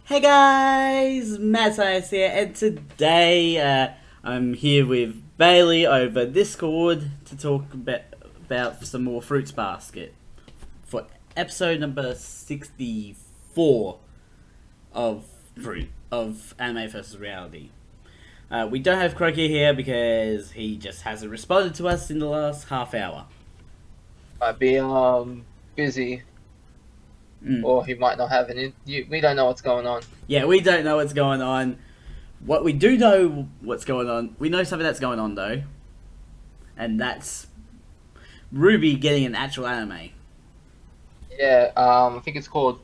Hey guys, Matt Science here, and today I'm here with Bailey over Discord to talk about some more Fruits Basket for episode number 64 of Anime vs. Reality. We don't have Qrocea here because he just hasn't responded to us in the last half hour. Might be busy, or he might not have any. We don't know what's going on. Yeah, we don't know what's going on. What we do know what's going on, we know something that's going on though, and that's Ruby getting an actual anime. Yeah, I think it's called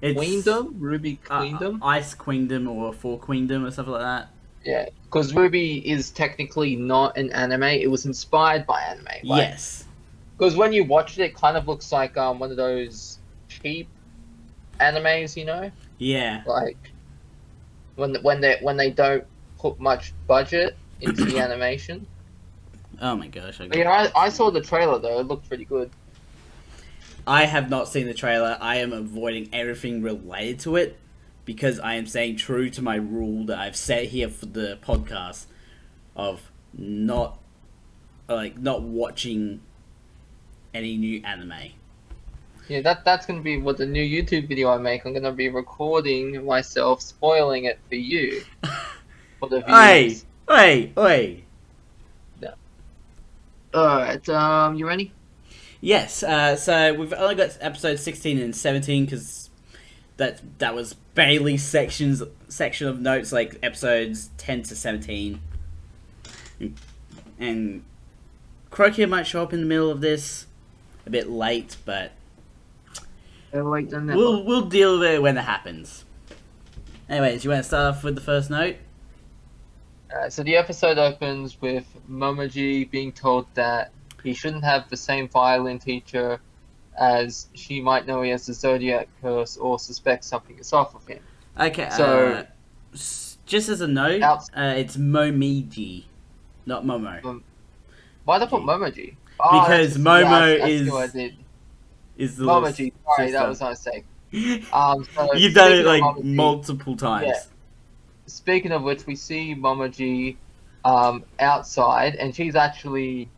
It's Queendom, Ruby Queendom. Ice Queendom or Four Queendom or something like that. Yeah, because Ruby is technically not an anime. It was inspired by anime. Yes. Because when you watch it, it kind of looks like one of those cheap animes, you know, Yeah. like when they don't put much budget into the animation. Oh my gosh. But, you know, I saw the trailer though. It looked pretty good. I have not seen the trailer. I am avoiding everything related to it because I am staying true to my rule that I've set here for the podcast of not watching any new anime. Yeah, that's gonna be what the new YouTube video I make. I'm gonna be recording myself spoiling it for you, for the viewers. Hey. Yeah. All right. You ready? Yes. So we've only got episodes 16 and 17 because that was Bailey's section of notes, like episodes 10 to 17, and Qrocea might show up in the middle of this, a bit late, but Wait, we'll deal with it when it happens. Anyways, you want to start off with the first note? So the episode opens with Momoji being told that he shouldn't have the same violin teacher, as she might know he has the Zodiac curse or suspect something is off with him. Okay. So just as a note, it's Momiji, not Momo. Why'd I put Momoji? Because Momo is the Momoji. Sorry, sister. that was my mistake. So You've done it like Momoji, multiple times. Yeah. Speaking of which, we see Momoji outside, and she's actually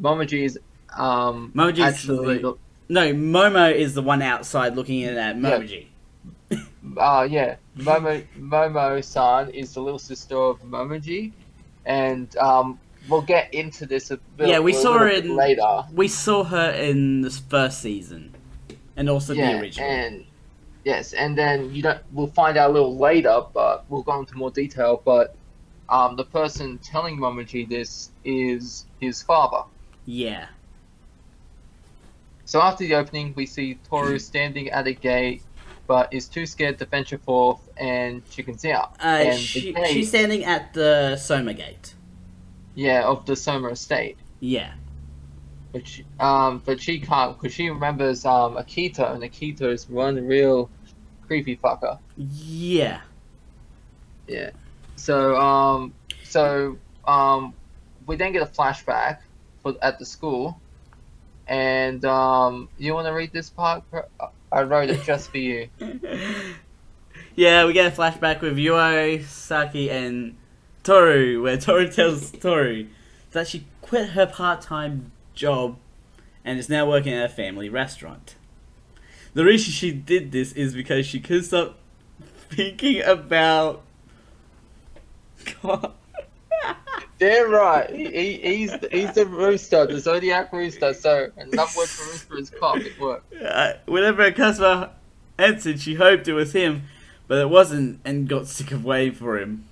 Momoji's Momoji's actually Momo is the one outside looking in at Momoji. Yeah. Momo-san is the little sister of Momoji, and we'll get into this a bit. Yeah, we saw her later. We saw her in this first season, and also the original. And then we'll find out a little later, but we'll go into more detail. But the person telling Momoji this is his father. Yeah. So after the opening, we see Toru standing at a gate, but is too scared to venture forth, and chicken's out. She's standing at the Soma gate. Yeah, of the Soma estate. Yeah. But she can't, because she remembers Akito, and Akito is one real creepy fucker. Yeah. Yeah. So we then get a flashback at the school, and you want to read this part? I wrote it just for you. Yeah, we get a flashback with Yuo, Saki, and Toru, where Toru tells Toru that she quit her part-time job and is now working at a family restaurant. The reason she did this is because she couldn't stop thinking about... God. Damn right. He's the rooster, the Zodiac rooster. So another word for rooster is cock. It worked. Whenever a customer answered, she hoped it was him, but it wasn't, and got sick of waiting for him.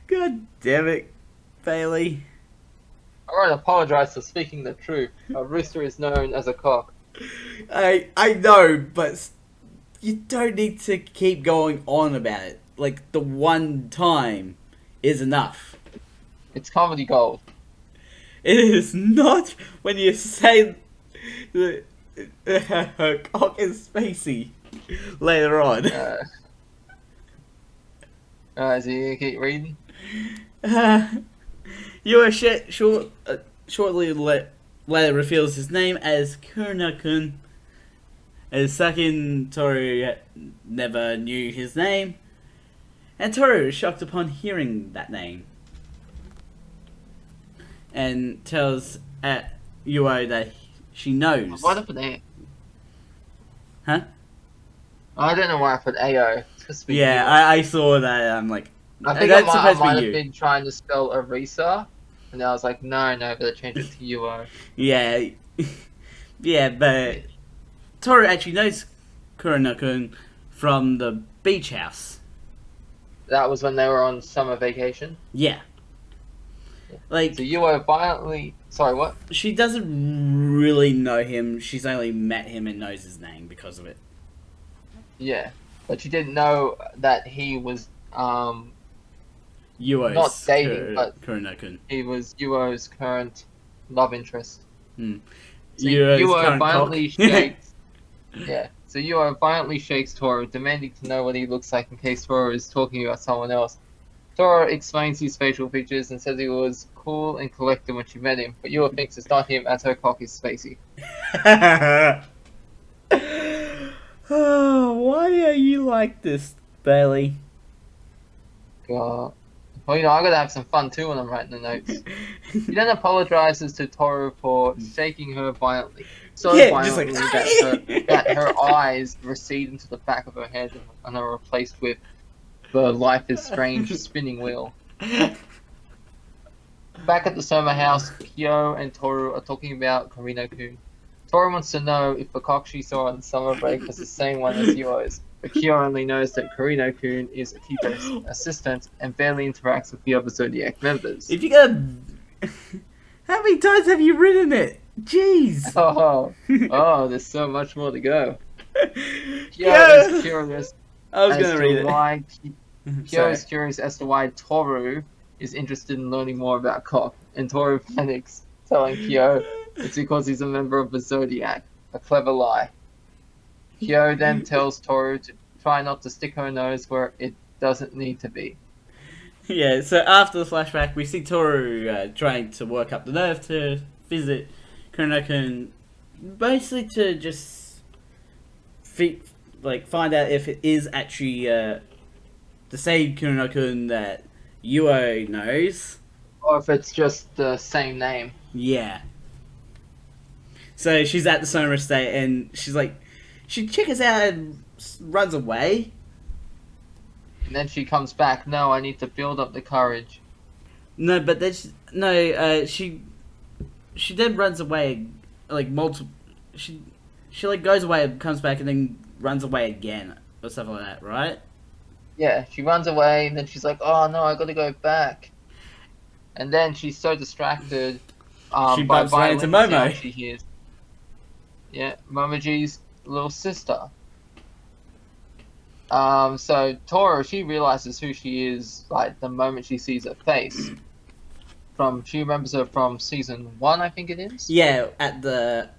God damn it, Bailey. Alright, apologize for speaking the truth. A rooster is known as a cock. I know, but you don't need to keep going on about it. Like, the one time is enough. It's comedy gold. It is not when you say that her cock is spacey later on. Alright, so you keep reading? You are shortly later reveals his name as Kuruna-kun, And second, Toru never knew his name, and Toru is shocked upon hearing that name, and tells Yuo that she knows. Why did I put A? Huh? I don't know why I put AO. It's supposed to be Yeah, Yuo. I saw that. I'm like, I think that's I supposed might to have be you. been trying to spell Arisa, and I was like, no, but I changed it to Yuo. Yeah, yeah, but Toru actually knows Kurano-kun from the beach house. That was when they were on summer vacation. Yeah. Like, So Yuo violently... Sorry, what? she doesn't really know him. She's only met him and knows his name because of it. Yeah. But she didn't know that he was, Yuo's not dating, but Kurano-kun. he was Yuo's current love interest. Hmm. So Yuo's Yuo current violently cock. shakes... Yeah. So Yuo violently shakes Toru, demanding to know what he looks like in case Toru is talking about someone else. Toru explains his facial features and says he was cool and collected when she met him, but Yuo thinks it's not him as her cock is spacey. Oh, why are you like this, Bailey? God. Well, I gotta have some fun too when I'm writing the notes. He then apologizes to Toru for shaking her violently. So Yeah, just like, violently that her eyes recede into the back of her head and are replaced with the Life is Strange spinning wheel. Back at the summer house, Kyo and Toru are talking about Kurano-kun. Toru wants to know if the cock she saw on summer break was the same one as Yuo's, but Kyo only knows that Kurano-kun is a teacher's assistant and barely interacts with the other Zodiac members. If you gotta... How many times have you written it? Jeez! Oh, there's so much more to go. Kyo Yeah. is curious I was as gonna to read it. why Kyo Sorry. is curious as to why Toru is interested in learning more about cock, and Toru panics, telling Kyo it's because he's a member of the Zodiac. A clever lie. Kyo then tells Toru to try not to stick her nose where it doesn't need to be. Yeah, so after the flashback, we see Toru trying to work up the nerve to visit Kurano-kun, basically to just find out if it is actually the same Kurano-kun that Yuo knows. Or if it's just the same name. Yeah. So she's at the summer estate and she's like, she checks out and runs away. And then she comes back, no, I need to build up the courage. No, but there's she then runs away like multiple. She like goes away and comes back and then runs away again or something like that, right? Yeah, she runs away and then she's like, oh no, I gotta go back. And then she's so distracted She by bumps right into violin Momo. sound she hears. Yeah, Momoji's little sister. So Toru, she realizes who she is like the moment she sees her face. She remembers her from season 1, I think it is. Yeah, at the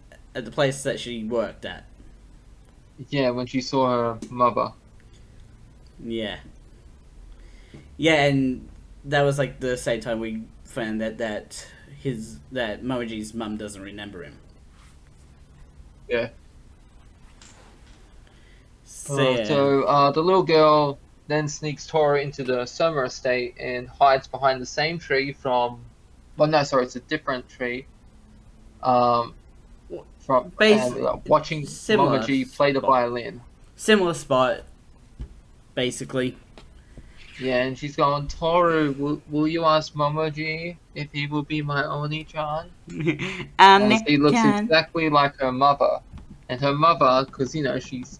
place that she worked at. Yeah, when she saw her mother. Yeah. Yeah, and that was like the same time we found that Momoji's mum doesn't remember him. Yeah. So, yeah. The little girl then sneaks Toru into the summer estate and hides behind the same tree from... Well, no, sorry, it's a different tree. Watching similar Momoji play the spot. violin. Similar spot, basically. Yeah, and she's going, Toru, will you ask Momoji if he will be my Oni-chan? As he looks exactly like her mother. And her mother, because, she's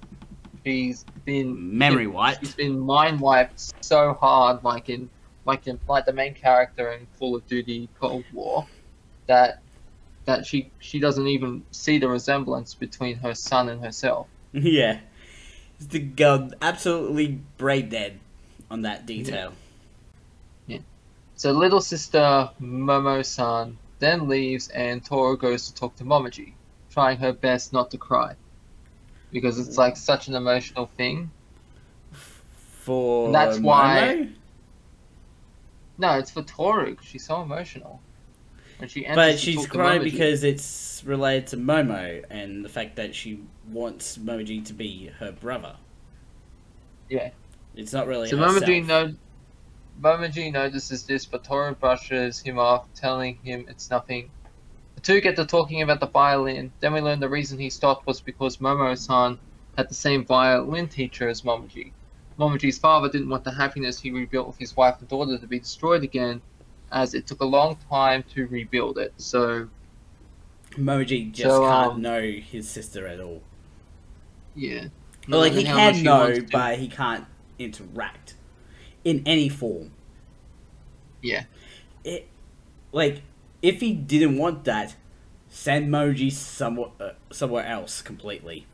been... Memory wiped. She's been mind wiped so hard, like the main character in Call of Duty Cold War, that she doesn't even see the resemblance between her son and herself. Yeah. The girl absolutely brain dead on that detail. Yeah. So little sister Momo-san then leaves and Toru goes to talk to Momoji, trying her best not to cry. Because it's like such an emotional thing. For And that's Momo? why... No, it's for Toru, because she's so emotional. when she enters But to she's talk to crying Momoji. because it's related to Momo and the fact that she wants Momoji to be her brother. Yeah. It's not really So herself. Momoji notices this, but Toru brushes him off, telling him it's nothing. The two get to talking about the violin. Then we learn the reason he stopped was because Momo-san had the same violin teacher as Momoji. Momoji's father didn't want the happiness he rebuilt with his wife and daughter to be destroyed again, as it took a long time to rebuild it. Momoji just So can't know his sister at all. yeah. Or, No like, matter he how much can he wants know, to. but he can't interact in any form. Yeah. Like, if he didn't want that, send Moji somewhere else completely.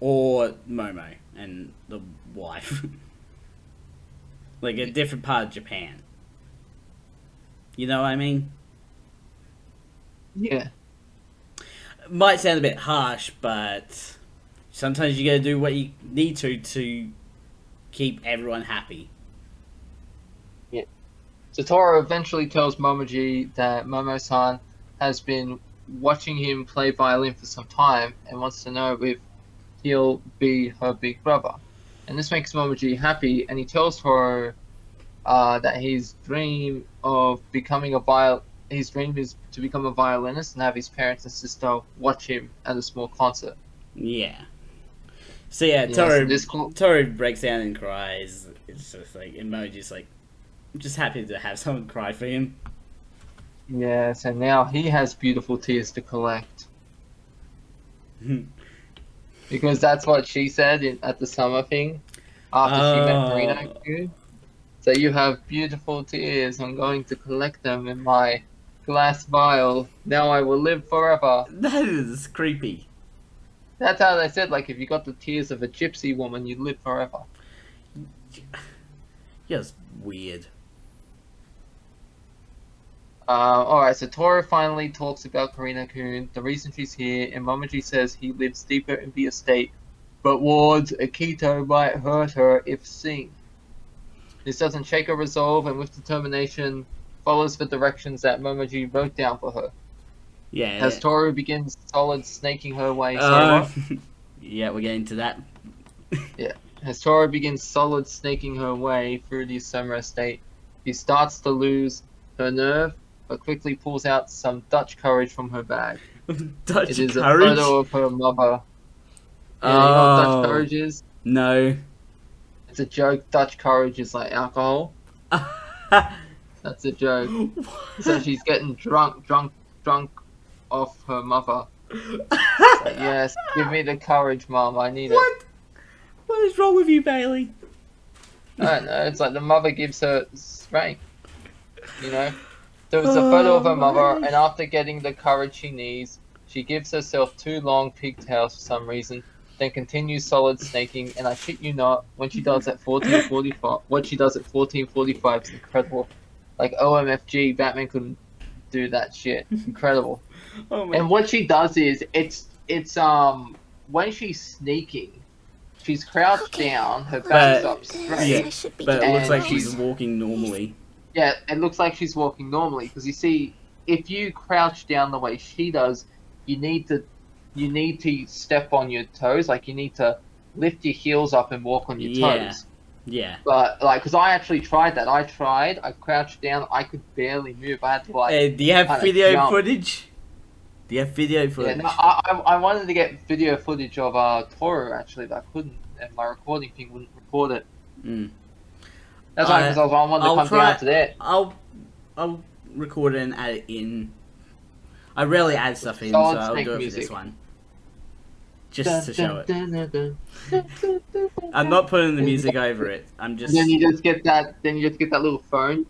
Or Momo and the wife. Like, a different part of Japan. You know what I mean? Yeah. Might sound a bit harsh, but sometimes you gotta do what you need to keep everyone happy. Satoru eventually tells Momoji that Momo-san has been watching him play violin for some time and wants to know if he'll be her big brother. And this makes Momoji happy, and he tells her that his dream is to become a violinist and have his parents and sister watch him at a small concert. Yeah. So yeah, Yeah, so this cool. Toru breaks down and cries. It's just like Emoji's like, I'm just happy to have someone cry for him. Yes, and now he has beautiful tears to collect. Because that's what she said at the summer thing after she met Karina. So you have beautiful tears. I'm going to collect them in my glass vial. Now I will live forever. That is creepy. That's how they said, like, if you got the tears of a gypsy woman, you'd live forever. Yes, weird. Alright, so Toru finally talks about Karina-kun, the reason she's here, and Momoji says he lives deeper in the estate, but warns Akito might hurt her if seen. This doesn't shake her resolve, and with determination, follows the directions that Momoji wrote down for her. Yeah. As Toru begins solid snaking her way, yeah, we're getting to that. Yeah. As Toru begins solid snaking her way through the summer estate, she starts to lose her nerve, but quickly pulls out some Dutch courage from her bag. Dutch It is courage? a photo of her mother. Yeah, you know what Dutch courage is? No. It's a joke. Dutch courage is like alcohol. That's a joke. So she's getting drunk off her mother. Like, yes, give me the courage, Mom. I need it. What is wrong with you, Bailey? I don't know. It's like the mother gives her strength. You know? There was a photo of her mother, and after getting the courage she needs, she gives herself 2 long pigtails for some reason, then continues solid snaking, and I shit you not, when she does at 14:45, what she does at 14:45 is incredible. Like, OMFG, Batman couldn't do that shit. Incredible. And what she does is, it's when she's sneaking, she's crouched down, her back's up straight. Yeah, but it looks like she's walking normally. Yeah, it looks like she's walking normally, because you see, if you crouch down the way she does, you need to step on your toes, like you need to lift your heels up and walk on your toes. Yeah. But like, because I actually tried that. I crouched down, I could barely move. I had to like. Do you have video footage? Do you have video footage? Yeah, no, I wanted to get video footage of Toru actually, but I couldn't, and my recording thing wouldn't record it. That's why, because I wanted to come down to that. I'll record it and add it in. I rarely add stuff in, so I'll do it for this one. Just to show it. I'm not putting the music over it. I'm just. Then you just get that. Then you just get that little phone.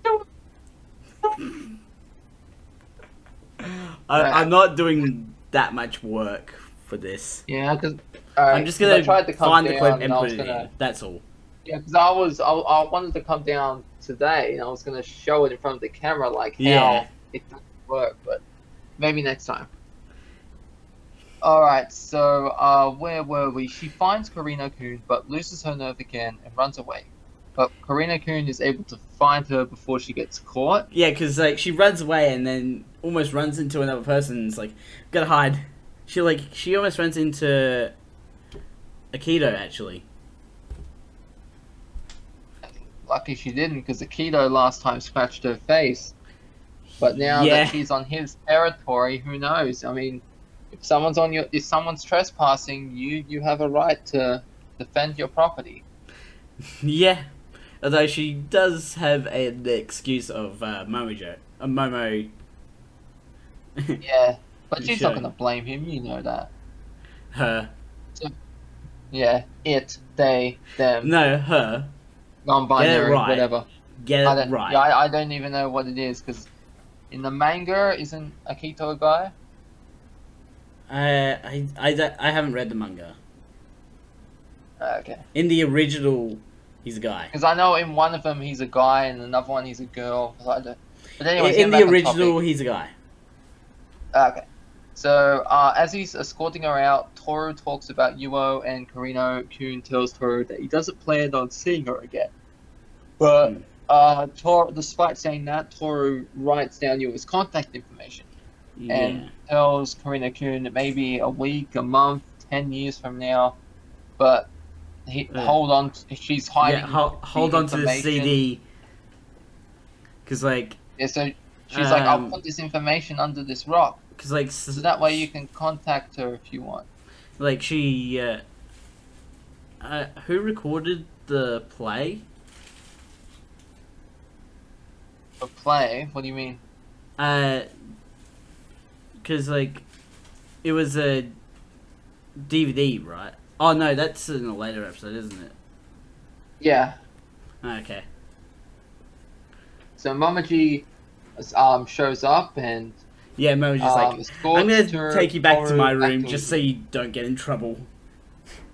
I'm not doing that much work for this. Yeah, because I'm just gonna find the clip and put it in. That's all. Yeah, because I wanted to come down today, and I was gonna show it in front of the camera, like how it doesn't work, but maybe next time. Alright, so where were we? She finds Karina-kun, but loses her nerve again and runs away. but Karina-kun is able to find her before she gets caught. Yeah, because like she runs away and then almost runs into another person. And it's like, gotta hide. She almost runs into Akito actually. Lucky she didn't, because Akito last time scratched her face. But now Yeah. that she's on his territory, who knows? I mean, if someone's trespassing, you have a right to defend your property. Yeah, although she does have the excuse of Momo. Yeah, but she's not Sure. gonna blame him. You know that. Her. Yeah, it, they, them, No, her. non-binary, right. whatever. Get I it don't, right. yeah, I don't even know what it is, because in the manga, isn't Akito a guy? I haven't read the manga. Okay. In the original, he's a guy. Because I know in one of them he's a guy, and another one he's a girl. So I don't... But anyways, In the getting back on original, topic. he's a guy. Okay. So, as he's escorting her out, Toru talks about Yuo, and Karino-kun tells Toru that he doesn't plan on seeing her again. But, Toru, despite saying that, Toru writes down Yuo's contact information Yeah. and tells Karina-kun that maybe a week, a month, 10 years from now, but hold on, she's hiding. Yeah, hold on to the CD. Because, like... Yeah, so she's like, I'll put this information under this rock. Because, like... So that way you can contact her if you want. Like, she... who recorded the play? A play? What do you mean? Because, like... It was a DVD, right? Oh, no, that's in a later episode, isn't it? Yeah. Okay. So Momoji shows up and Yeah, Momo's just like, escorts I'm gonna take you back to my room to just so you don't get in trouble.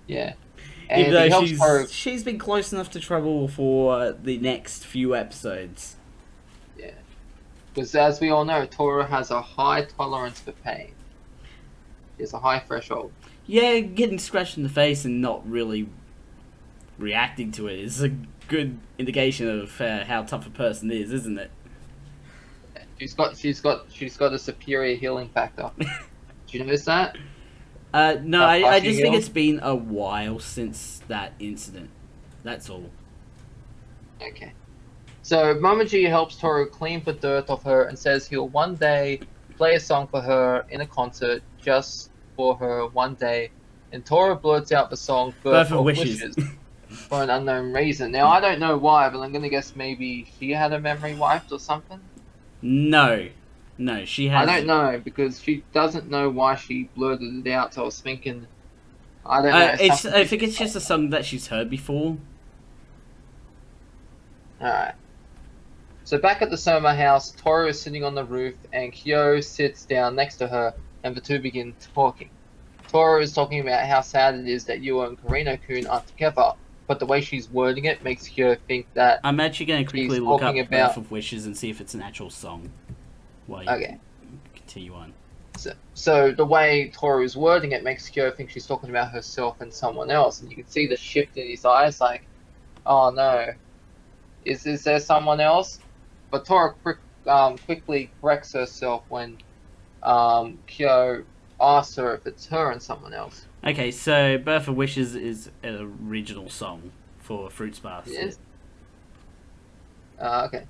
Yeah. And Even he though helps Toru. she's been close enough to trouble for the next few episodes. Yeah. Because as we all know, Toru has a high tolerance for pain. He has a high threshold. Yeah, getting scratched in the face and not really reacting to it is a good indication of how tough a person is, isn't it? She's got a superior healing factor. Do you notice that? No, How I fast just she think heals? it's been a while since that incident. That's all. Okay. So Momoji helps Toru clean the dirt off her and says he'll one day play a song for her in a concert just for her one day. And Toru blurts out the song Birth of Wishes for an unknown reason. Now, I don't know why, but I'm going to guess maybe she had her memory wiped or something? No, she has. I don't know, because she doesn't know why she blurted it out, so I was thinking... I don't know. I think it's just a song that she's heard before. Alright. So back at the Soma house, Toru is sitting on the roof, and Kyo sits down next to her, and the two begin talking. Toru is talking about how sad it is that Yuo and Karina-kun aren't together, but the way she's wording it makes Kyo think that... I'm actually going to quickly She's look up talking Birth about- of Wishes and see if it's an actual song. While you Okay. continue on. So the way Toru's wording it makes Kyo think she's talking about herself and someone else, and you can see the shift in his eyes, like, oh no, is there someone else? But Toru quickly corrects herself when Kyo asks her if it's her and someone else. Okay, so Birth of Wishes is an original song for Fruits Basket. Yes. Okay.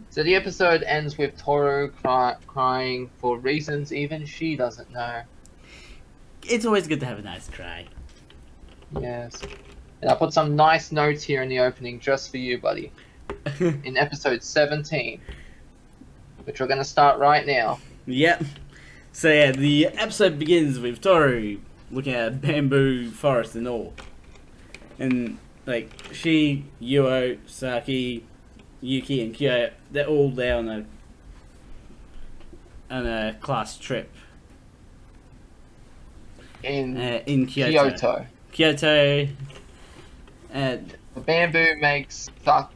So the episode ends with Toru crying for reasons even she doesn't know. It's always good to have a nice cry. Yes. And I put some nice notes here in the opening just for you, buddy. In episode 17, which we're going to start right now. Yep. So yeah, the episode begins with Toru looking at a bamboo forest and all. And, like, she, Yuo, Saki, Yuki, and Kyo, they're all there on a class trip. In Kyoto. Kyoto. The bamboo makes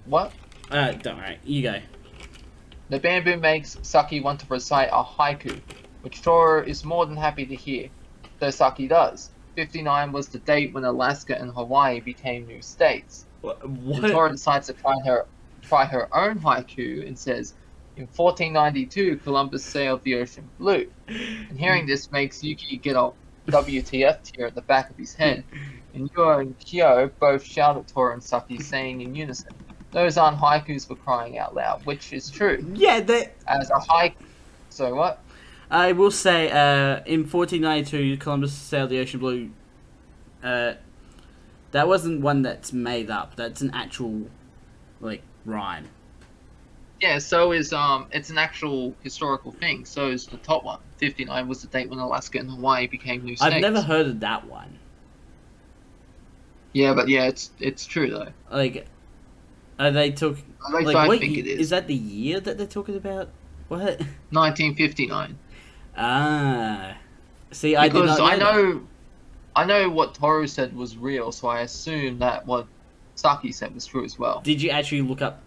what? Don't worry, you go. The bamboo makes Saki want to recite a haiku, which Toru is more than happy to hear, though Saki does. 59 was the date when Alaska and Hawaii became new states. And What? Tora decides to try her own haiku and says, in 1492, Columbus sailed the ocean blue. And hearing this makes Yuki get a WTF tear at the back of his head. And Yuo and Kyo both shout at Tora and Saki, saying in unison, those aren't haikus for crying out loud, which is true. Yeah, that. As a haiku... So what? I will say, in 1492, Columbus sailed the ocean blue. That wasn't one that's made up. That's an actual, like, rhyme. Yeah, so is it's an actual historical thing. So is the top one. 59 was the date when Alaska and Hawaii became new states. I've never heard of that one. Yeah, but yeah, it's true though. Like, are they talking? At least Like, I what think it is. Is that the year that they're talking about? What? 1959. Ah, see, I did Because not know that. I know what Toru said was real, so I assume that what Saki said was true as well. Did you actually look up?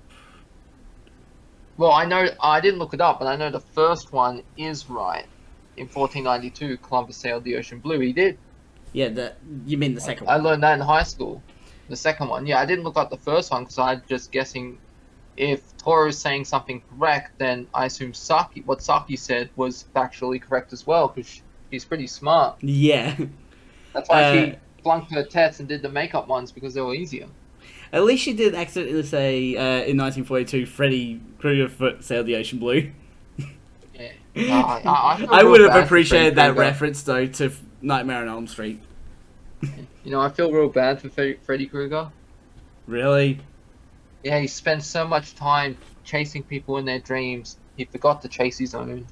Well, I know I didn't look it up, but I know the first one is right. In 1492, Columbus sailed the ocean blue. He did. Yeah, you mean the second I one? learned that in high school. The second one, yeah, I didn't look up the first one because I'm just guessing. If Toru's saying something correct, then I assume what Saki said was factually correct as well, because she's pretty smart. Yeah. That's why she flunked her tests and did the makeup ones, because they were easier. At least she didn't accidentally say in 1942 Freddy Krueger sailed the ocean blue. Yeah. I feel I real would have bad for appreciated Freddy that Krueger. reference though to Nightmare on Elm Street. You know, I feel real bad for Freddy Krueger. Really? Yeah, he spent so much time chasing people in their dreams, he forgot to chase his own.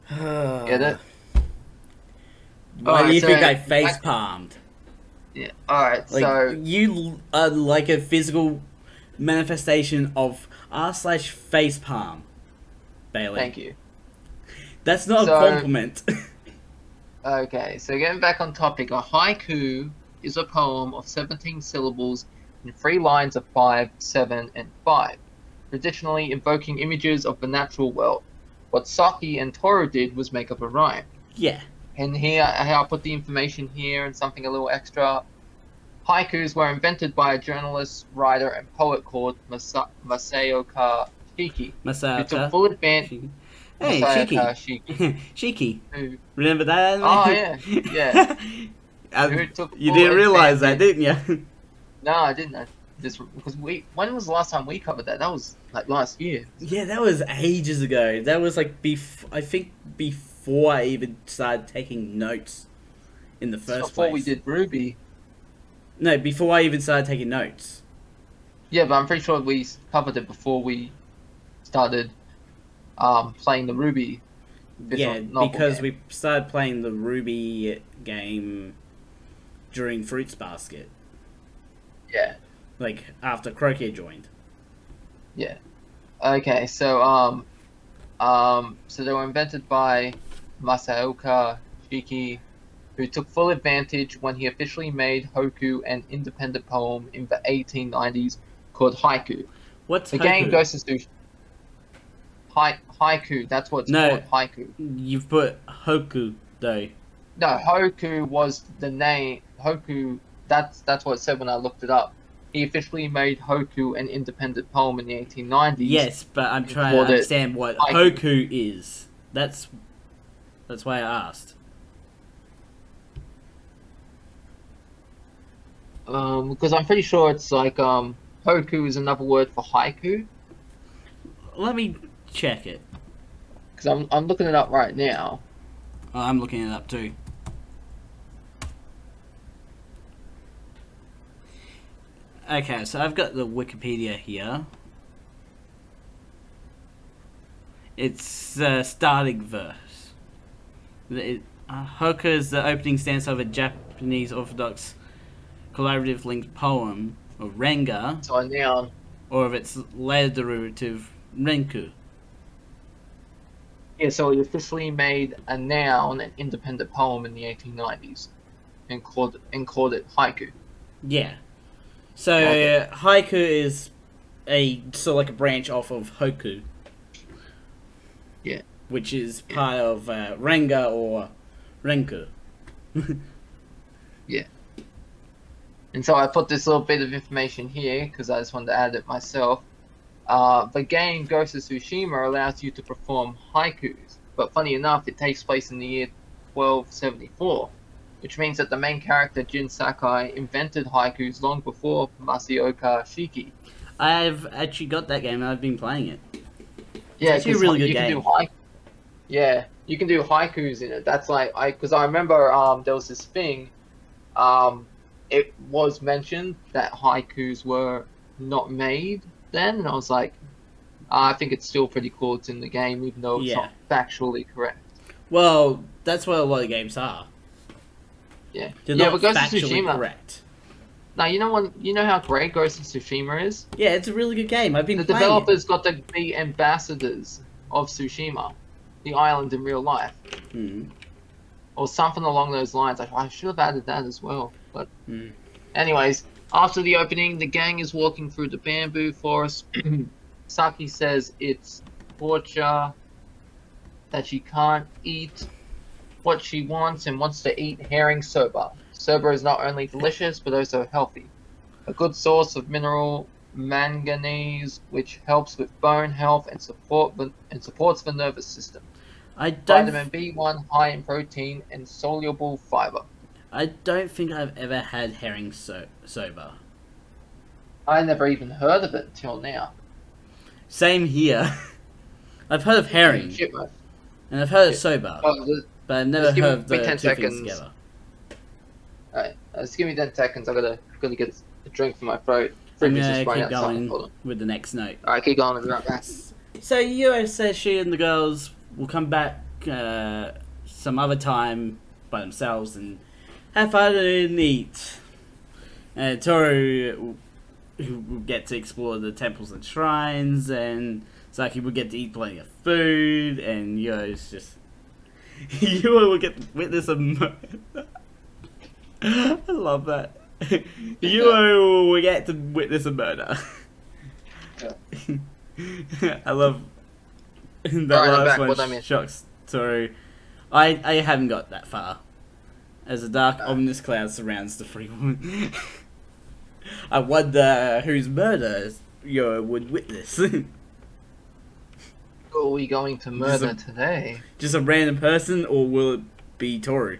Get it? Why do Alright, you so- think I face palmed? Yeah. Alright, Like so... you are like a physical manifestation of r/face palm, Bailey. Thank you. That's not So- a compliment. Okay, so getting back on topic, a haiku is a poem of 17 syllables in 3 lines of 5, 7, and 5, traditionally invoking images of the natural world. What Saki and Toru did was make up a rhyme. Yeah. And here, I'll put the information here and something a little extra. Haikus were invented by a journalist, writer, and poet called Masayoka Shiki, who took Masaka. full advantage. Hey, Masayoka Shiki. Shiki. Shiki. Who, Remember that anime? oh yeah, yeah. Who took You full didn't realize that, advantage- didn't you? No, I didn't. Because when was the last time we covered that? That was like last year. Yeah, that was ages ago. That was like I think before I even started taking notes in the first Before place. we did Ruby. No, before I even started taking notes. Yeah, but I'm pretty sure we covered it before we started playing the Ruby. Yeah, novel because game. we started playing the Ruby game during Fruits Basket. Yeah. Like after Qrocea joined. Yeah. Okay, so so they were invented by Masaoka Shiki, who took full advantage when he officially made Hoku an independent poem in the 1890s called haiku. What's The Hoku? game goes to haiku. That's what it's No. called, haiku. You've put Hoku though. No, Hoku was the name. Hoku. That's what it said when I looked it up. He officially made Hoku an independent poem in the 1890s. Yes, but I'm trying to called it understand what haiku. Hoku is. That's why I asked. Because I'm pretty sure it's like Hoku is another word for haiku. Let me check it. Because I'm looking it up right now. Oh, I'm looking it up too. Okay, so I've got the Wikipedia here. It's starting verse. Hoku is the opening stanza of a Japanese Orthodox collaborative linked poem, or renga, So a noun. or of its later derivative, renku. Yeah, so he officially made a noun an independent poem in the 1890s, and called it haiku. Yeah. So Okay. haiku is a sort of like a branch off of hoku. Yeah. which is part of Renga or Renku. Yeah. And so I put this little bit of information here because I just wanted to add it myself. The game Ghost of Tsushima allows you to perform haikus, but funny enough, it takes place in the year 1274, which means that the main character Jin Sakai invented haikus long before Masaoka Shiki. I've actually got that game and I've been playing it. Yeah, it's actually a really good game. You can do haikus in it. That's like because I remember there was this thing. It was mentioned that haikus were not made then, and I was like, I think it's still pretty cool. It's in the game, even though it's not factually correct. Well, that's what a lot of games are. Yeah, They're not but Ghost of factually Tsushima. correct. Now you know how great Ghost of Tsushima is. Yeah, it's a really good game. I've been The playing developers got to be ambassadors of Tsushima, the island in real life, or something along those lines. I should have added that as well. But anyways, after the opening, the gang is walking through the bamboo forest. Saki says it's Qrocea, that she can't eat what she wants and wants to eat herring soba. Soba is not only delicious but also healthy. A good source of mineral manganese, which helps with bone health and supports the nervous system. Vitamin B1 high in protein and soluble fiber. I don't think I've ever had herring soba. I never even heard of it till now. Same here. I've heard of herring, and I've heard of soba, but I've never heard of the two things together. Alright, just give me 10 seconds. I'm gonna get a drink for my throat. I'm gonna keep going with the next note. Alright, keep going. I'll be right back. So Yuo says she and the girls will come back some other time by themselves and have fun and eat. And Toru will get to explore the temples and shrines, and Saki will get to eat plenty of food, and Yuo's just... Yuo will get to witness a murder. I love that. Yuo will get to witness a murder. I love that last one shocks Toru. I haven't got that far. As a dark, ominous cloud surrounds the free woman. I wonder whose murder Yuo would witness. Who are we going to murder today? Just a random person, or will it be Toru?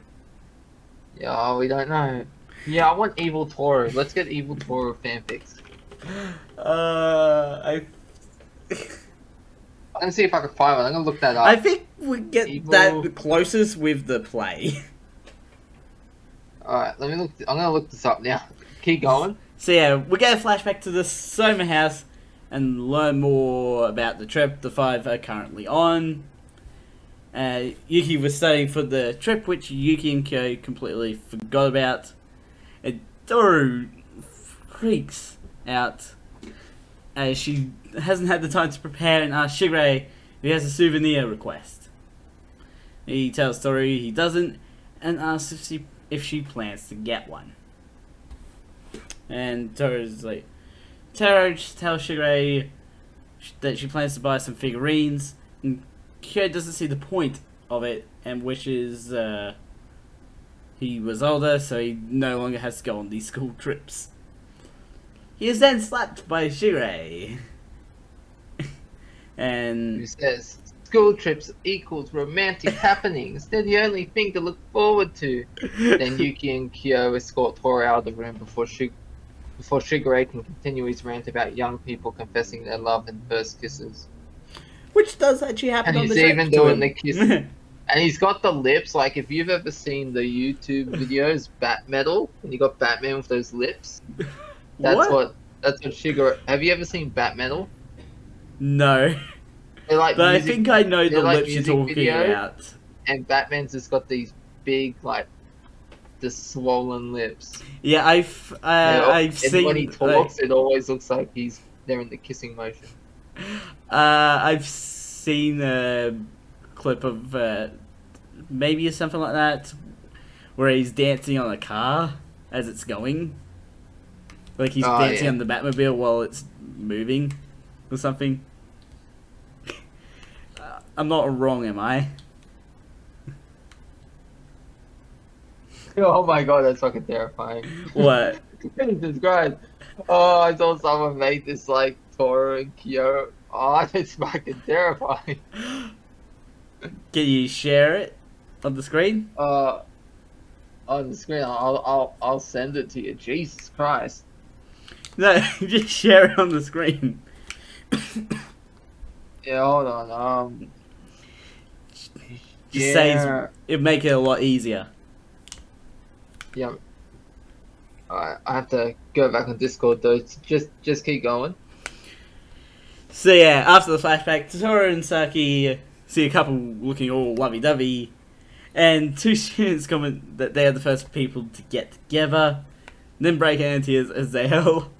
Yeah, we don't know. Yeah, I want Evil Toru. Let's get Evil Toru fanfics. I'm gonna see if I can find one. I'm gonna look that up. I think we get that the closest with the play. Alright, let me look. I'm gonna look this up now. Keep going. So yeah, we get a flashback to the Soma house and learn more about the trip the five are currently on. Yuki was studying for the trip, which Yuki and Kyo completely forgot about. And Toru freaks out as she hasn't had the time to prepare and asks Shigure if he has a souvenir request. He tells Toru he doesn't and asks if she plans to get one. And Toru's like, Toru tells Shigure that she plans to buy some figurines, and Kyo doesn't see the point of it and wishes he was older so he no longer has to go on these school trips. He is then slapped by Shigure. And he says, school trips equals romantic happenings. They're the only thing to look forward to. Then Yuki and Kyo escort Toru out of the room before Shigure can continue his rant about young people confessing their love and first kisses. Which does actually happen on the trip. And he's even doing the kissing. And he's got the lips, like if you've ever seen the YouTube videos, Bat Metal, and you got Batman with those lips. That's what Shigure... Have you ever seen Bat Metal? No. They're like but music, I think I know the like lips you're talking videos, about. And Batman's just got these big, like, the swollen lips. Yeah, I've seen... And when he talks, it always looks like they're in the kissing motion. I've seen a clip of maybe something like that where he's dancing on a car as it's going. Like he's dancing on the Batmobile while it's moving or something. I'm not wrong, am I? Oh my god, that's fucking terrifying. What? Jesus Christ. Oh, I saw someone make this like Toro and Kyo. Oh, that's fucking terrifying. Can you share it on the screen? On the screen, I'll send it to you. Jesus Christ. No, just share it on the screen. Yeah, hold on. Just say Yeah. it'd make it a lot easier. Yeah. Alright, I have to go back on Discord though. Just keep going. So yeah, after the flashback, Totoro and Saki see a couple looking all lovey-dovey, and two students comment that they are the first people to get together, then break into tears as they yell.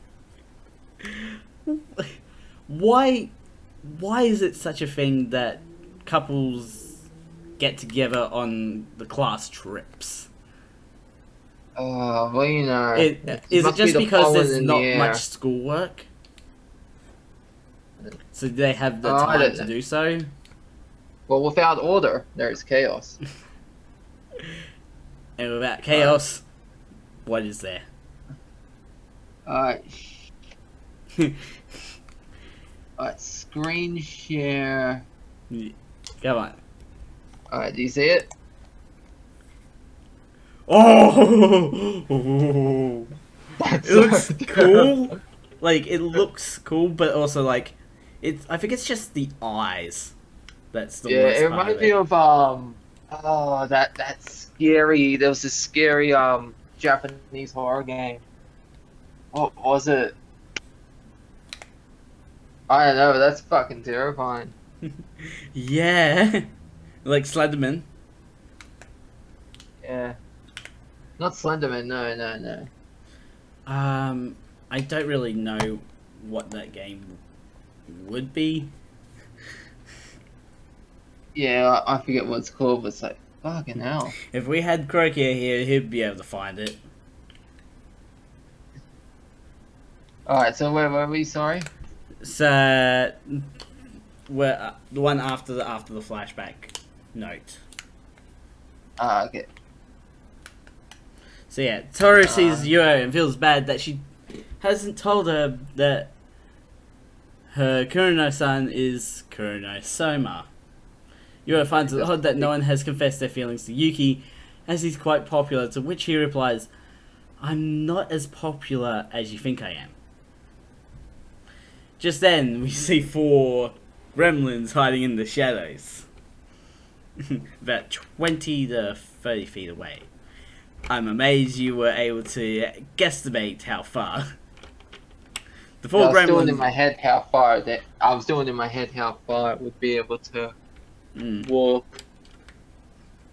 Why is it such a thing that couples get together on the class trips? Well, you know. Is it just because there's not the much schoolwork? So they have the I time don't to know. do so? Well, without order, there is chaos. And without chaos, what is there? Alright. Alright, screen share. Come on. Alright, do you see it? Oh! That's It looks so cool. Like, it looks cool, but also, like, I think it's just the eyes that's the Yeah, worst it part reminds of me it. of that scary. There was this scary Japanese horror game. What was it? I don't know. That's fucking terrifying. Yeah. Like Slenderman. Yeah, not Slenderman. No. I don't really know what that game would be. Yeah, I forget what it's called, but it's like fucking hell. If we had Qrocea here, he'd be able to find it. All right, so where were we? Sorry. So, where the one after the flashback note. Okay. So yeah, Toru sees Yuo and feels bad that she hasn't told her that her Kurono-san is Kurono Soma. Yuo finds it odd that no one has confessed their feelings to Yuki, as he's quite popular, to which he replies, "I'm not as popular as you think I am." Just then, we see 4 gremlins hiding in the shadows. About 20 to 30 feet away. I'm amazed you were able to guesstimate how far. The 4 I was doing gremlins... in my head how far it would be able to walk.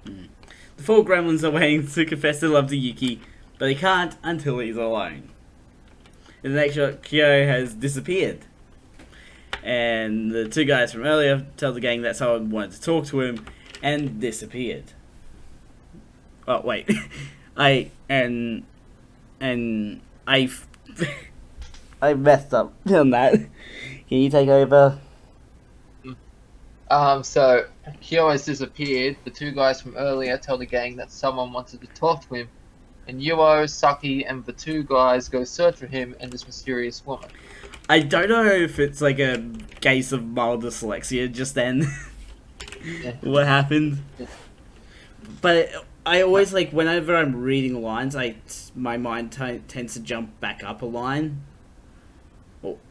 The 4 gremlins are waiting to confess their love to Yuki, but they can't until he's alone. In the next shot, Kyo has disappeared. And the 2 guys from earlier tell the gang that someone wanted to talk to him and disappeared. Oh wait, I messed up on that. Can you take over? So Kyo has disappeared. The 2 guys from earlier tell the gang that someone wanted to talk to him, and Yuo, Saki, and the 2 guys go search for him and this mysterious woman. I don't know if it's like a case of mild dyslexia just then. Yeah. What happened? But I always like whenever I'm reading lines, my mind tends to jump back up a line.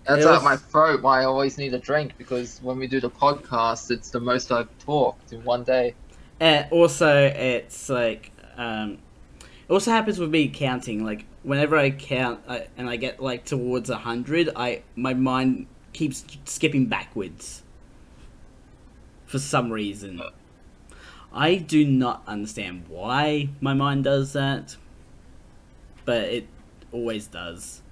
That's like my throat. Why I always need a drink, because when we do the podcast, it's the most I've talked in one day. And also, it's like it also happens with me counting. Like whenever I count and I get like towards 100, my mind keeps skipping backwards for some reason. I do not understand why my mind does that, but it always does.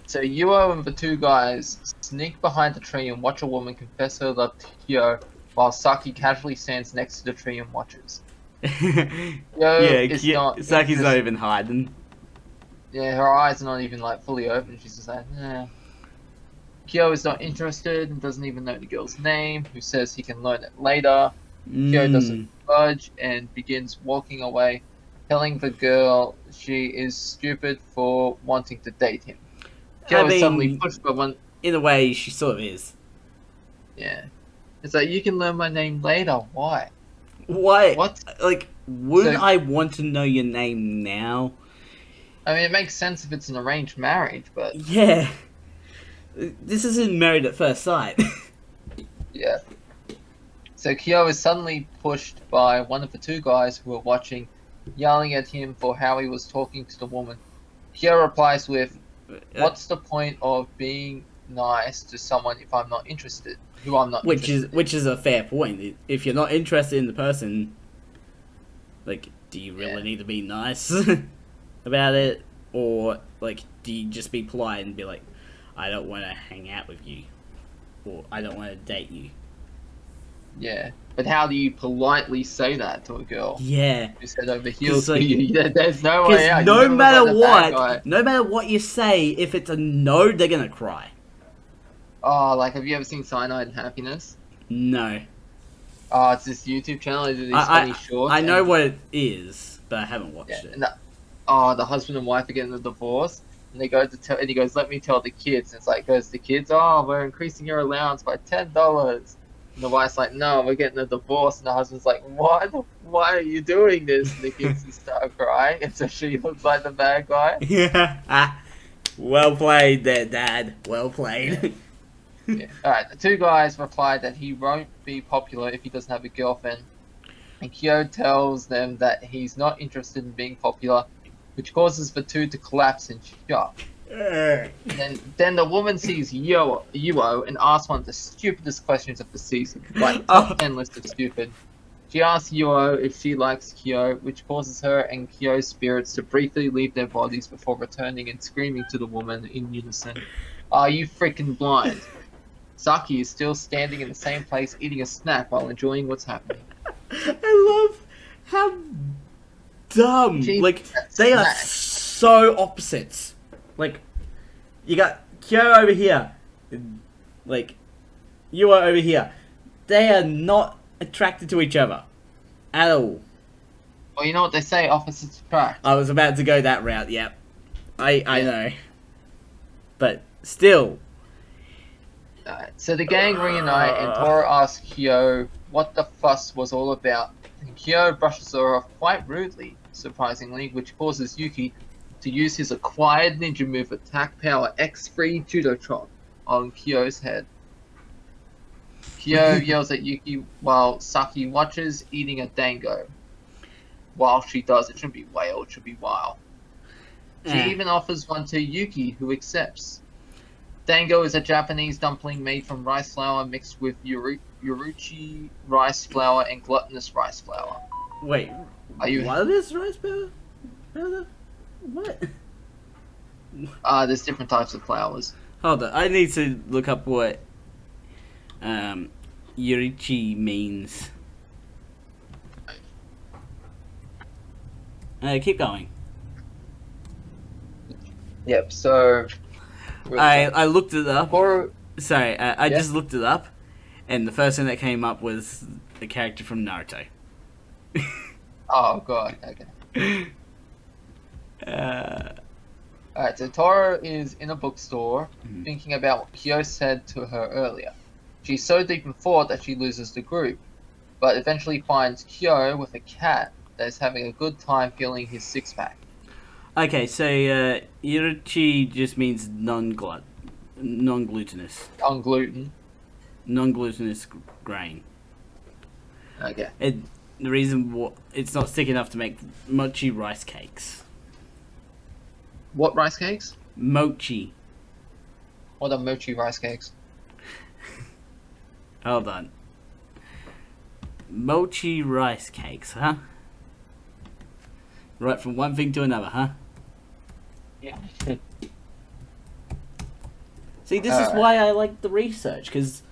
So Yuo and the 2 guys sneak behind the tree and watch a woman confess her love to Kyo, while Saki casually stands next to the tree and watches. Saki's not even hiding. Yeah, her eyes are not even like fully open. She's just like, eh. Kyo is not interested and doesn't even know the girl's name, who says he can learn it later. Kyo doesn't Mm. budge and begins walking away, telling the girl she is stupid for wanting to date him. I Kyo is suddenly mean, pushed by one. in a way, she sort of is. Yeah. It's like, you can learn my name later. Why? Why? What? Like, wouldn't So, I want to know your name now? I mean, it makes sense if it's an arranged marriage, but Yeah. This isn't Married at First Sight. yeah. So Kyo is suddenly pushed by one of the two guys who are watching, yelling at him for how he was talking to the woman. Kyo replies with, "What's the point of being nice to someone if I'm not interested? Who I'm not interested in?" Which is a fair point. If you're not interested in the person, like, do you really need to be nice about it, or like, do you just be polite and be like, I don't want to hang out with you, or I don't want to date you? Yeah. But how do you politely say that to a girl Yeah, who's head over heels for like, you? Yeah, there's no way out. no You never matter look like the bad guy. what, no matter what you say, if it's a no, they're gonna cry. Oh, like, have you ever seen Cyanide and Happiness? No, Oh, it's this YouTube channel. They do these I funny shorts. I know and, what it is, but I haven't watched yeah, it. and the husband and wife are getting a divorce, and they go to tell, and he goes, "Let me tell the kids." And it's like, goes the kids, "Oh, we're increasing your allowance by $10." And the wife's like, "No, we're getting a divorce." And the husband's like, "What? Why are you doing this?" And the kids just start crying, and so she looks like the bad guy. Yeah. Well played there, Dad. Well played. Yeah. All right, the two guys reply that he won't be popular if he doesn't have a girlfriend, and Kyo tells them that he's not interested in being popular, which causes the two to collapse in shock. Then the woman sees Yuo and asks one of the stupidest questions of the season, like top 10 list of stupid. She asks Yuo if she likes Kyo, which causes her and Kyo's spirits to briefly leave their bodies before returning and screaming to the woman in unison, "Are you freaking blind?" Saki is still standing in the same place eating a snack while enjoying what's happening. I love how dumb. Gee, like, that they are snack. so opposites. Like, you got Kyo over here. Like, you are over here. They are not attracted to each other. At all. Well, you know what they say, opposites attract. I was about to go that route, yep. I Yeah. know. But, still. Alright, so the gang reunite and Tora asks Kyo what the fuss was all about, and Kyo brushes her off quite rudely, surprisingly, which causes Yuki to use his acquired ninja move Attack Power X3 Judo Chop on Kyo's head. Kyo yells at Yuki while Saki watches, eating a dango. While she does, it shouldn't be whale, it should be wow. She even offers one to Yuki, who accepts. Dango is a Japanese dumpling made from rice flour mixed with uruchi rice flour and glutinous rice flour. Wait, Are you? what is rice powder? What? There's different types of flours. Hold on, I need to look up what Yurichi means. Keep going. Yep. So. I looked it up. Goro. Sorry, I Yeah? just looked it up, and the first thing that came up was the character from Naruto. Oh god. Okay. Alright. So Tora is in a bookstore, thinking about what Kyo said to her earlier. She's so deep in thought that she loses the group, but eventually finds Kyo with a cat that is having a good time feeling his six-pack. Okay, so Yurichi just means non-glutinous. On gluten. Non-glutinous grain. Okay. The reason it's not thick enough to make mochi rice cakes. What rice cakes? Mochi. What are mochi rice cakes? Hold on. Mochi rice cakes, huh? Right from one thing to another, huh? Yeah. See, this is why I like the research, because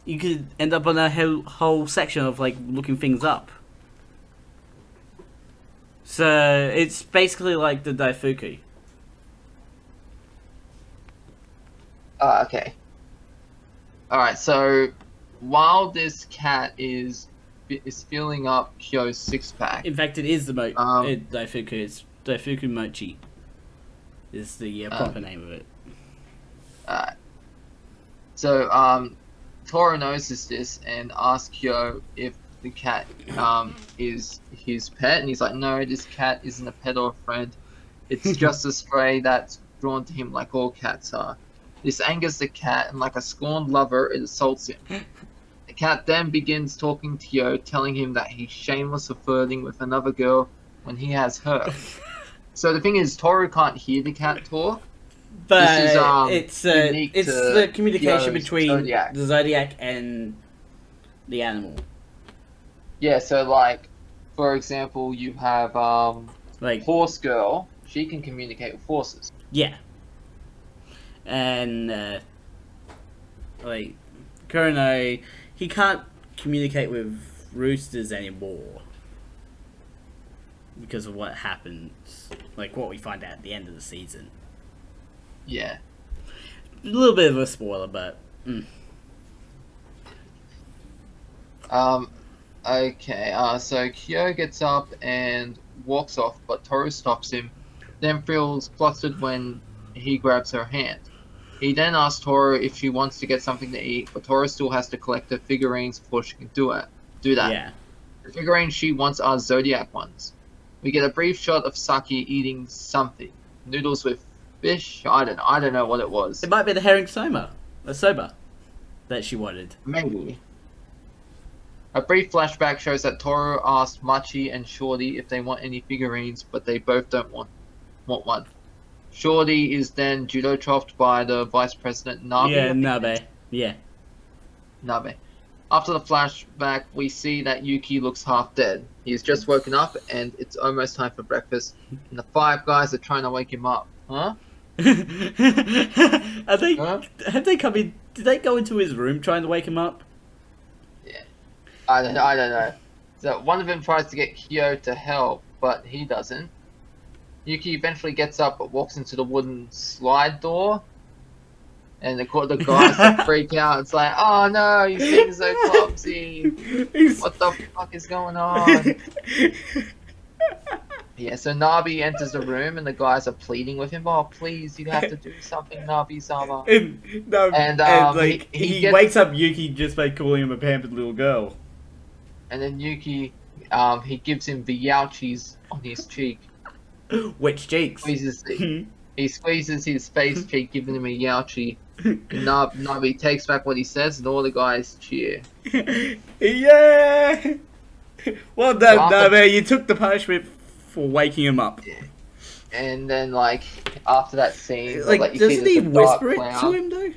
you could end up on a whole section of, like, looking things up. So, it's basically like the Daifuku. Okay. Alright, so while this cat is filling up Kyo's six-pack, In fact, it is the um, Daifuku. It's Daifuku Mochi. Is the proper name of it. uh, so Toro notices this and asks Kyo if the cat is his pet, and he's like, no, this cat isn't a pet or a friend. It's just a stray that's drawn to him like all cats are. This angers the cat, and like a scorned lover, it assaults him. The cat then begins talking to Kyo, telling him that he's shameless for flirting with another girl when he has her. So the thing is, Toru can't hear the cat talk. But This it's unique it's to the communication Kyo's between Zodiac. the Zodiac and the animal. Yeah, so like, for example, you have Like, Horse Girl. She can communicate with horses. yeah. And like Kurono, he can't communicate with roosters anymore because of what happens, like what we find out at the end of the season. Yeah. A little bit of a spoiler, but Okay, so Kyo gets up and walks off, but Toru stops him, then feels flustered when he grabs her hand. He then asks Toru if she wants to get something to eat, but Toru still has to collect her figurines before she can do that. yeah. The figurines she wants are Zodiac ones. We get a brief shot of Saki eating something. Noodles with fish? I don't know what it was. It might be the herring soba that she wanted. Maybe. A brief flashback shows that Toru asked Machi and Shorty if they want any figurines, but they both don't want one. Shorty is then judo chopped by the Vice President Nabe. Yeah, Nabe. Yeah. Nabe. After the flashback, we see that Yuki looks half dead. He's just woken up, and it's almost time for breakfast. And the five guys are trying to wake him up. Huh? Are they? Huh? Have they come in? Did they go into his room trying to wake him up? Yeah. I don't know. So one of them tries to get Kyo to help, but he doesn't. Yuki eventually gets up but walks into the wooden slide door. And the guys freak out. It's like, oh no, he's being so clumsy. What the fuck is going on? Yeah, so Nabi enters the room and the guys are pleading with him. Oh, please, you have to do something, Nabi-sama. And he wakes up Yuki just by calling him a pampered little girl. And then Yuki, he gives him the Yauchis on his cheek. Which cheeks? He squeezes his face cheek, giving him a Yauchi. Nabi takes back what he says, and all the guys cheer. Yeah! Well done, So Nabe. You took the punishment for waking him up. Yeah. And then, like, after that scene, Like, you see doesn't he there's a dark whisper it cloud. to him, though?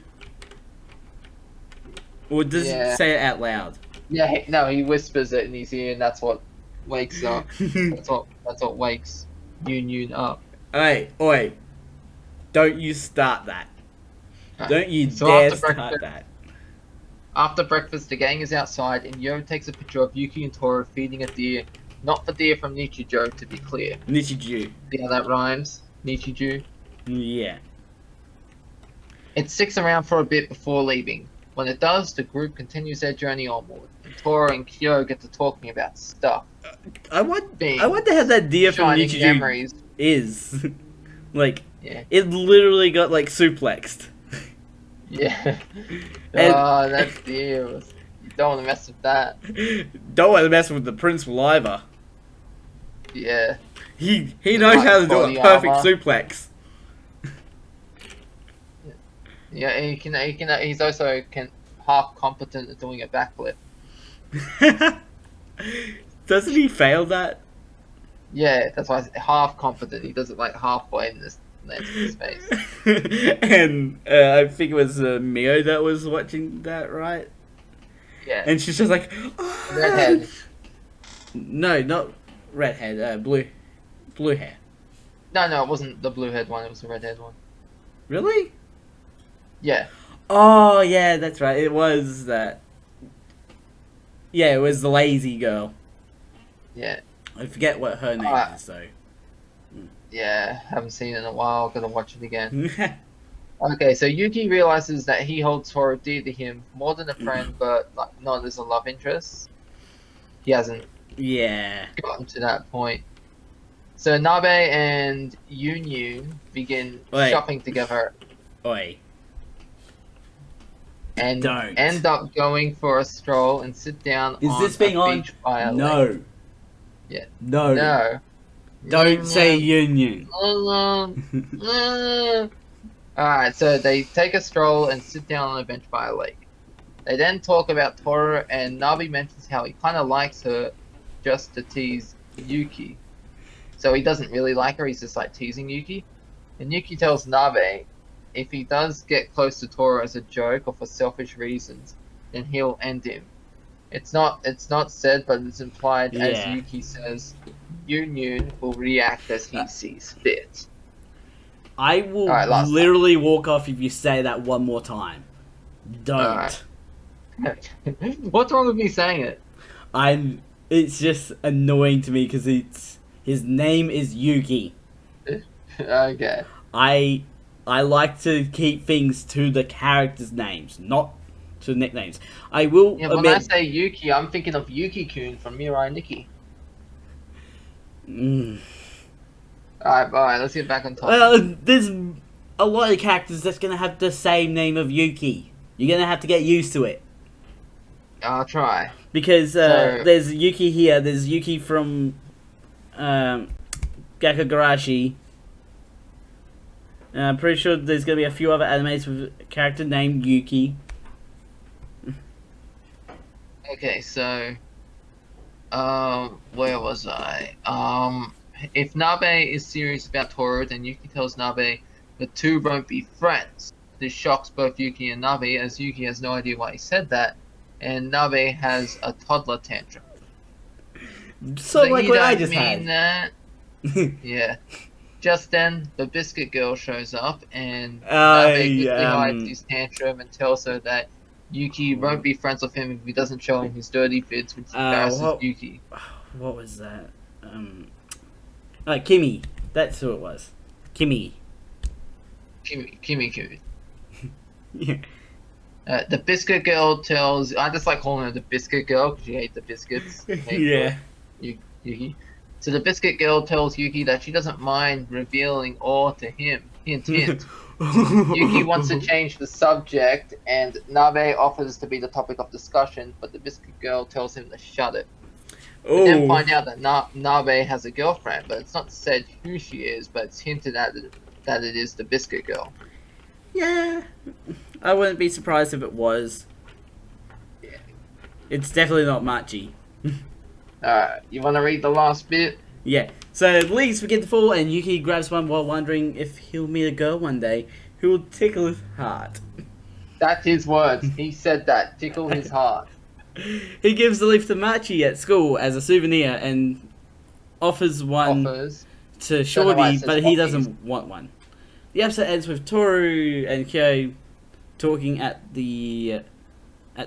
Or does he say it out loud? Yeah, no, he whispers it in his ear, and that's what wakes up. that's what wakes Yun up. Oi. Don't you start that. Don't you So dare after start breakfast- that. After breakfast, the gang is outside, and Yo takes a picture of Yuki and Toru feeding a deer. Not the deer from Nichijou, to be clear. Nichiju. See how that rhymes? Nichijou. Yeah. It sticks around for a bit before leaving. When it does, the group continues their journey onward, and Toru and Kyo get to talking about stuff. I wonder how that deer from Shining Nichiju memories. is. Like, Yeah. it literally got, like, suplexed. Yeah. And- Oh, that deer was... You don't want to mess with that. Don't want to mess with the principal either. Yeah. He knows how to do a Body perfect armor. suplex. Yeah, he's also half competent at doing a backflip. Doesn't he fail that? Yeah, that's why he's half competent. He does it like halfway in this lands in his face. And I think it was Mio that was watching that, right? Yeah. And she's just like, "Oh." Redhead. No, not redhead. Blue hair. No, it wasn't the blue head one. It was the red head one. Really? Yeah. Oh yeah, that's right. It was that. Yeah, it was the lazy girl. Yeah. I forget what her name is though. Yeah. Haven't seen it in a while. Gotta watch it again. Okay, so Yuki realizes that he holds Toru dear to him more than a friend, but like not as a love interest. He hasn't Yeah. gotten to that point. So Nabe and Yun begin Wait. shopping together Oi. and Don't. end up going for a stroll and sit down Is on this a being on? beach by a lake. No. Yeah. No. No. Don't say Union. Alright, so they take a stroll and sit down on a bench by a lake. They then talk about Toru, and Nabi mentions how he kind of likes her just to tease Yuki. So he doesn't really like her, he's just like teasing Yuki. And Yuki tells Nabe if he does get close to Toru as a joke or for selfish reasons, then he'll end him. It's not said, but it's implied as Yeah. Yuki says, Yun will react as he sees fit. I will Alright, last literally walk off if you say that one more time. Don't. Alright. What's wrong with me saying it? It's just annoying to me because his name is Yuki. Okay. I like to keep things to the characters' names, not to nicknames. I will Yeah, when admit. I say Yuki, I'm thinking of Yuki-kun from Mirai Nikki. Alright, let's get back on topic. There's a lot of characters that's gonna have the same name of Yuki. You're gonna have to get used to it. I'll try. Because there's Yuki here, there's Yuki from Gakugarashi. I'm pretty sure there's going to be a few other animes with a character named Yuki. Okay, so where was I? If Nabe is serious about Toru, then Yuki tells Nabe the two won't be friends. This shocks both Yuki and Nabe, as Yuki has no idea why he said that, and Nabe has a toddler tantrum. So like what I just had. That. Yeah. Just then, the Biscuit Girl shows up, and Nabe quickly hides his tantrum and tells her that Yuki won't be friends with him if he doesn't show him his dirty bits, which embarrasses Yuki. What was that? Kimi. That's who it was. Kimi. Kimi. Yeah. The Biscuit Girl tells... I just like calling her the Biscuit Girl, because she hates the biscuits. Yeah. Yuki. So the Biscuit Girl tells Yuki that she doesn't mind revealing all to him. Hint, hint. Yuki wants to change the subject, and Nabe offers to be the topic of discussion, but the Biscuit Girl tells him to shut it. We then find out that Nabe has a girlfriend, but it's not said who she is, but it's hinted at that it is the Biscuit Girl. Yeah. I wouldn't be surprised if it was. Yeah. It's definitely not Machi. Alright, you want to read the last bit? Yeah. So leaves begin to fall, and Yuki grabs one while wondering if he'll meet a girl one day who will tickle his heart. That's his words. He said that. Tickle his heart. He gives the leaf to Machi at school as a souvenir and offers one to Shorty, but he doesn't want one. The episode ends with Toru and Kyo talking at the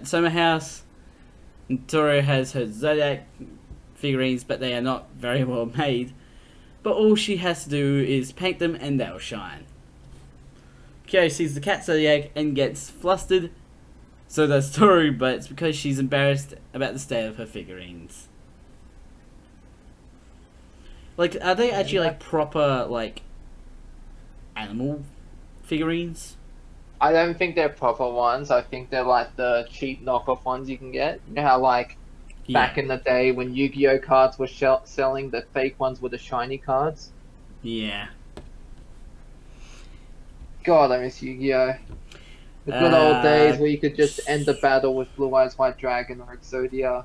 summer house. And Toru has her Zodiac figurines, but they are not very well made. But all she has to do is paint them and they'll shine. Kyo sees the cat Zodiac and gets flustered. So does Toru, but it's because she's embarrassed about the state of her figurines. Like, are they actually like proper like animal figurines? I don't think they're proper ones. I think they're like the cheap knockoff ones you can get. You know how like back in the day when Yu-Gi-Oh cards were selling, the fake ones were the shiny cards? Yeah. God, I miss Yu-Gi-Oh. The good old days where you could just end the battle with Blue Eyes White Dragon or Exodia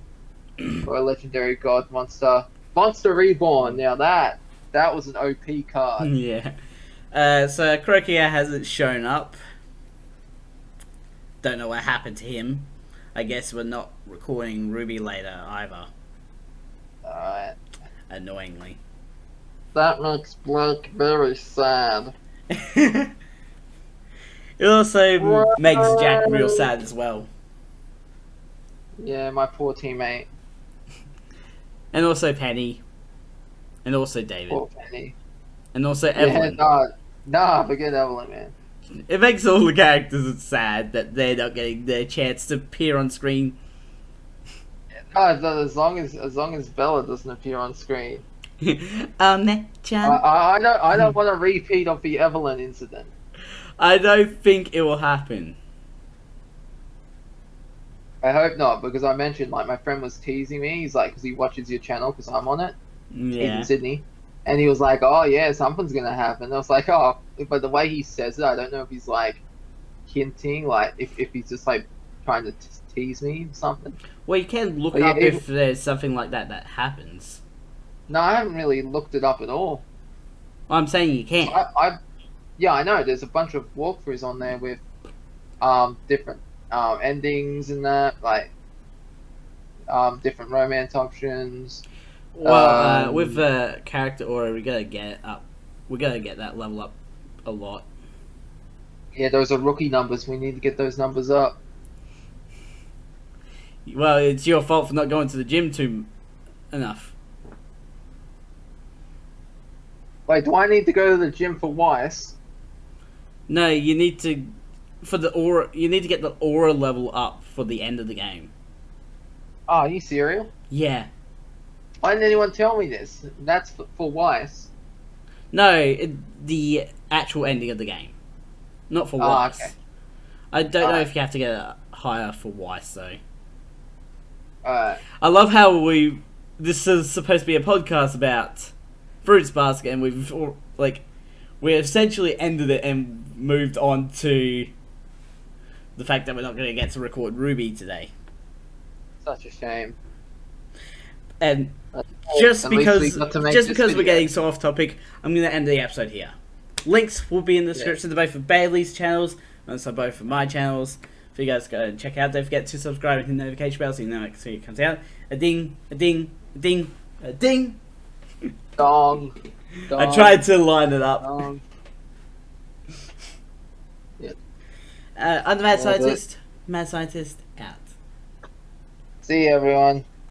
or a legendary god monster. Monster Reborn, now that was an OP card. Yeah. So Qrocea hasn't shown up. Don't know what happened to him. I guess we're not recording Ruby later either. Alright. Annoyingly. That makes Blake very sad. It also makes Jack real sad as well. Yeah, my poor teammate. And also Penny. And also David. Poor Penny. And also Evelyn. Yeah, nah, forget Evelyn, man. It makes all the characters sad that they're not getting their chance to appear on screen. As long as Bella doesn't appear on screen. Chan. I don't want a repeat of the Evelyn incident. I don't think it will happen. I hope not, because I mentioned, like, my friend was teasing me. He's like, because he watches your channel, because I'm on it. He's Yeah. in Sydney. And he was like, oh, yeah, something's going to happen. I was like, oh, but the way he says it, I don't know if he's, like, hinting, like, if he's just, like, trying to tease me or something. Well, you can look But yeah, up if there's something like that happens. No, I haven't really looked it up at all. Well, I'm saying you can. Yeah, I know. There's a bunch of walkthroughs on there with different endings and that, like different romance options. Well, with the character aura, we gotta get it up. We gotta get that level up a lot. Yeah, those are rookie numbers. We need to get those numbers up. Well, it's your fault for not going to the gym enough. Wait, do I need to go to the gym for Weiss? No, you need to for the aura. You need to get the aura level up for the end of the game. Oh, are you serious? Yeah. Why didn't anyone tell me this? That's for Weiss. No, the actual ending of the game, not for Weiss. Okay. I don't know if you have to get it higher for Weiss though. Alright. I love how this is supposed to be a podcast about Fruits Basket, and we essentially ended it and moved on to the fact that we're not going to get to record Ruby today. Such a shame. And At just least we because got to make just this because we're video. getting so off topic, I'm going to end the episode here. Links will be in the description to both of Bailey's channels and also both of my channels. For you guys to go and check out. Don't forget to subscribe and hit the notification bell so you know when it comes out. A ding, a ding, a ding, a ding. Dong. I tried to line it up. Dong. Yeah. I'm the Mad Love it. Scientist. Mad Scientist out. See you, everyone.